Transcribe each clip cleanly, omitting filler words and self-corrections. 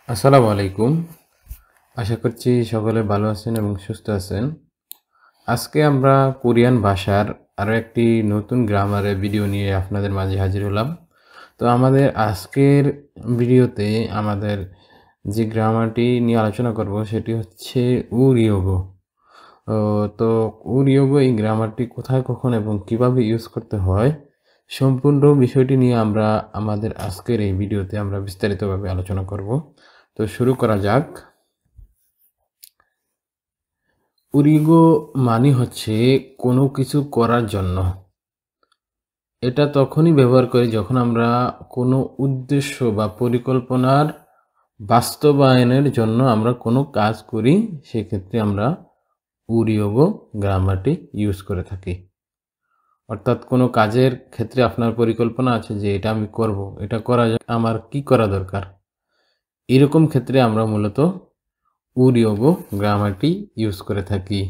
আসসালামু আলাইকুম। আশা করছি সকলে ভালো আছেন এবং সুস্থ আছেন। আজকে আমরা কোরিয়ান ভাষার আরো একটি নতুন গ্রামারের ভিডিও নিয়ে আপনাদের মাঝে হাজির হলাম। তো আমাদের আজকের ভিডিওতে আমাদের যে গ্রামারটি নিয়ে আলোচনা করব সেটি হচ্ছে উরিয়োগো। তো উরিয়োগো এই গ্রামারটি কোথায়, কখন এবং কিভাবে ইউজ করতে হয় সম্পূর্ণ বিষয়টি নিয়ে আমরা আমাদের আজকের এই ভিডিওতে আমরা বিস্তারিতভাবে আলোচনা করব। তো শুরু করা যাক। উরিগো মানে হচ্ছে কোনো কিছু করার জন্য। এটা তখনই ব্যবহার করি যখন আমরা কোনো উদ্দেশ্য বা পরিকল্পনার বাস্তবায়নের জন্য আমরা কোনো কাজ করি, সেক্ষেত্রে আমরা উরিয়োগো গ্রামারটি ইউজ করে থাকি। অর্থাৎ কোনো কাজের ক্ষেত্রে আপনার পরিকল্পনা আছে যে এটা আমি করব, এটা করা আমার কি করা দরকার, এরকম ক্ষেত্রে আমরা মূলত উরিয়োগো গ্রামারটি ইউজ করে থাকি।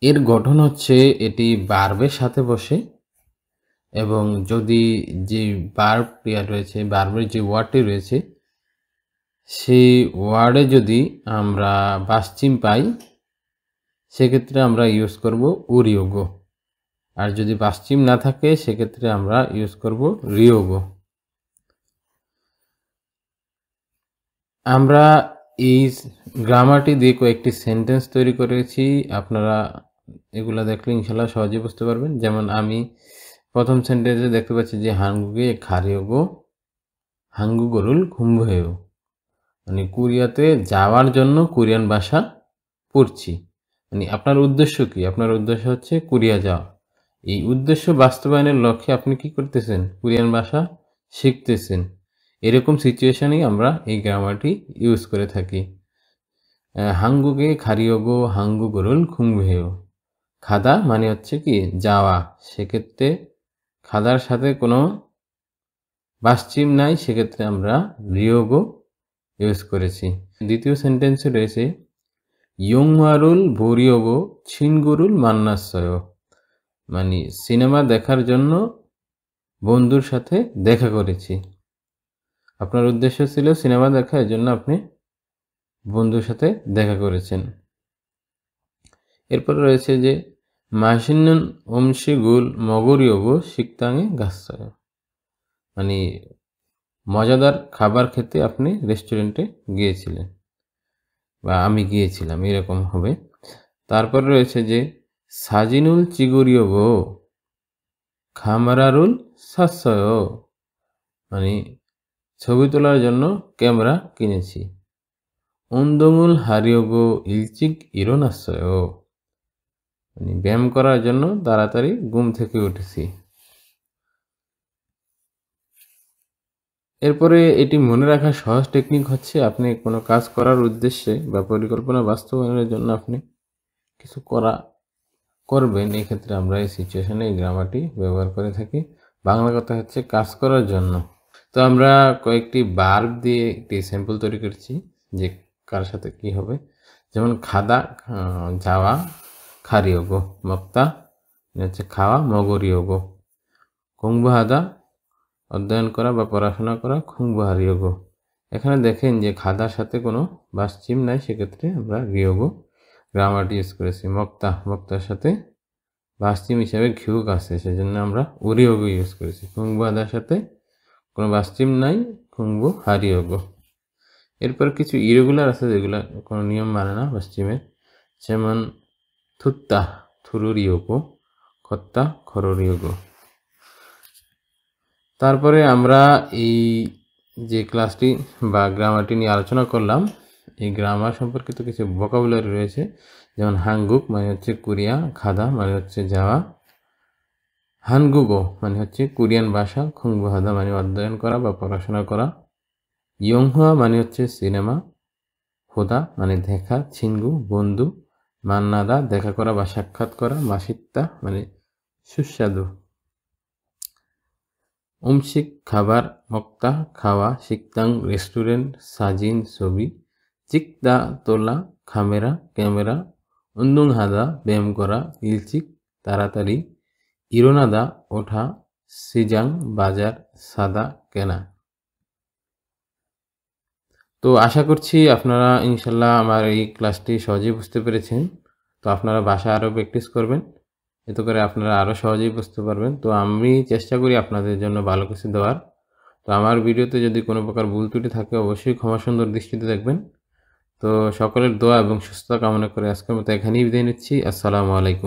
এর গঠন হচ্ছে এটি ভার্বের সাথে বসে এবং যদি যে ভার্ব ক্রিয়া রয়েছে, ভার্বের যে ওয়ার্ডটি রয়েছে, সেই ওয়ার্ডে যদি আমরা বাসচিম পাই, সেক্ষেত্রে আমরা ইউজ করব উরিয়োগো। আর যদি বাসচিম না থাকে সেক্ষেত্রে আমরা ইউজ করব রিয়োগো। আমরা এই গ্রামারটি দিয়ে কয়েকটি সেন্টেন্স তৈরি করেছি। আপনারা এগুলা দেখলে ইনশাল্লাহ সহজে বুঝতে পারবেন। যেমন আমি প্রথম সেন্টেন্সে দেখতে পাচ্ছি যে হাঙ্গুগে খারিয়োগো হাঙ্গুগরুল খুম্বহেও, মানে কোরিয়াতে যাওয়ার জন্য কোরিয়ান ভাষা পড়ছি। মানে আপনার উদ্দেশ্য কি? আপনার উদ্দেশ্য হচ্ছে কোরিয়া যাওয়া। এই উদ্দেশ্য বাস্তবায়নের লক্ষ্যে আপনি কি করতেছেন? কোরিয়ান ভাষা শিখতেছেন। এরকম সিচুয়েশনেই আমরা এই গ্রামারটি ইউজ করে থাকি। হাঙ্গুগে খারিয়োগো হাঙ্গুগরুল খুম্বহেও, খাদা মানে হচ্ছে কি যাওয়া, সেক্ষেত্রে খাদার সাথে কোনো বাসচিম নাই, সেক্ষেত্রে আমরা রিয়োগো ইউজ করেছি। দ্বিতীয় সেন্টেন্সে রয়েছে ইয়ংমারুল ভরিয়োগো ছিনগুরুল মান্নাসয়, মানে সিনেমা দেখার জন্য বন্ধুর সাথে দেখা করেছি। আপনার উদ্দেশ্য ছিল সিনেমা দেখা, এর জন্য আপনি বন্ধুর সাথে দেখা করেছেন। এরপর রয়েছে যে মাসিনুন অমশিগুল মগরিয়োগো শিকতাঙে গাছয়, মানে মজাদার খাবার খেতে আপনি রেস্টুরেন্টে গিয়েছিলেন বা আমি গিয়েছিলাম, এরকম হবে। তারপর রয়েছে যে সাজিনুল চিগুরিয়োগো খামারারুল সাসয়, মানে ছবি তোলার জন্য ক্যামেরা কিনেছি। উন্দমুল হারিয়োগো ইলচিক ইরোনাসয়, মানে ব্যায়াম করার জন্য তাড়াতাড়ি ঘুম থেকে উঠেছি। এরপরে এটি মনে রাখার সহজ টেকনিক হচ্ছে আপনি কোনো কাজ করার উদ্দেশ্যে বা পরিকল্পনা বাস্তবায়নের জন্য আপনি কিছু করবেন, এক্ষেত্রে আমরা এই সিচুয়েশনে এই গ্রামারটি ব্যবহার করে থাকি। বাংলা কথা হচ্ছে কাজ করার জন্য। তো আমরা কয়েকটি ভার্ব দিয়ে একটি স্যাম্পল তৈরি করেছি যে কার সাথে কি হবে। যেমন খাদা যাওয়া, খারিয়োগো মক্তা হচ্ছে খাওয়া, মগরিয়োগো খুংবাহাদা অধ্যয়ন করা বা পড়াশোনা করা, খুংবাহারিয়োগো। এখানে দেখেন যে খাদার সাথে কোনো বাসচিম নাই, সেক্ষেত্রে আমরা রিয়োগো গ্রামারটি ইউজ করেছি। মক্তার সাথে বাসচিম হিসাবে ঘিউক আছে, সেজন্য আমরা উরিয়োগো ইউজ করেছি। খুংবাহাদার সাথে কোনো বাসচিম নাই, খুংবু হারিয়োগো। এরপর কিছু ইরেগুলার আছে যেগুলো কোনো নিয়ম মানে না বাসচিমের, যেমন থুত্তা থুরুরিয়োগো, খত্তা খররিয়োগো। তারপরে আমরা এই যে ক্লাসটি বা গ্রামারটি নিয়ে আলোচনা করলাম, এই গ্রামার সম্পর্কিত কিছু ভোকাবুলারি রয়েছে। যেমন হাঙ্গুক মানে হচ্ছে কোরিয়া, খাদা মানে হচ্ছে যাওয়া, হানগুগো মানে হচ্ছে কোরিয়ান ভাষা, খুংবুহাদা মানে অধ্যয়ন করা বা পড়াশোনা করা, ইয়ংহুয়া মানে হচ্ছে সিনেমা, হোদা মানে দেখা, ছিনগু বন্ধু, মান্নাদা দেখা করা বা সাক্ষাৎ করা, মাসিত্তা মানে সুস্বাদু, উমশিক খাবার, মক্তা খাওয়া, শিকতাং রেস্টুরেন্ট, সাজিন ছবি, চিকদা তোলা, খামেরা ক্যামেরা, উন্দুংহাদা ব্যায়াম করা, ইলচিক তাড়াতাড়ি, ইরোনাদা ওঠা, সিজাং বাজার, সাদা কেনা। তো আশা করছি আপনারা ইনশাল্লাহ আমার এই ক্লাসটি সহজেই বুঝতে পেরেছেন। তো আপনারা বাসায় আরও প্র্যাকটিস করবেন। এতে করে আপনারা আরও সহজেই বুঝতে পারবেন। তো আমি চেষ্টা করি আপনাদের জন্য ভালো কিছু দেওয়ার। তো আমার ভিডিওতে যদি কোনো প্রকার ভুল ত্রুটি থাকে অবশ্যই ক্ষমা সুন্দর দৃষ্টিতে দেখবেন। তো সকলের দোয়া এবং সুস্থতা কামনা করে আজকের মতো এখানেই বিদায় নিচ্ছি। আসসালামু আলাইকুম।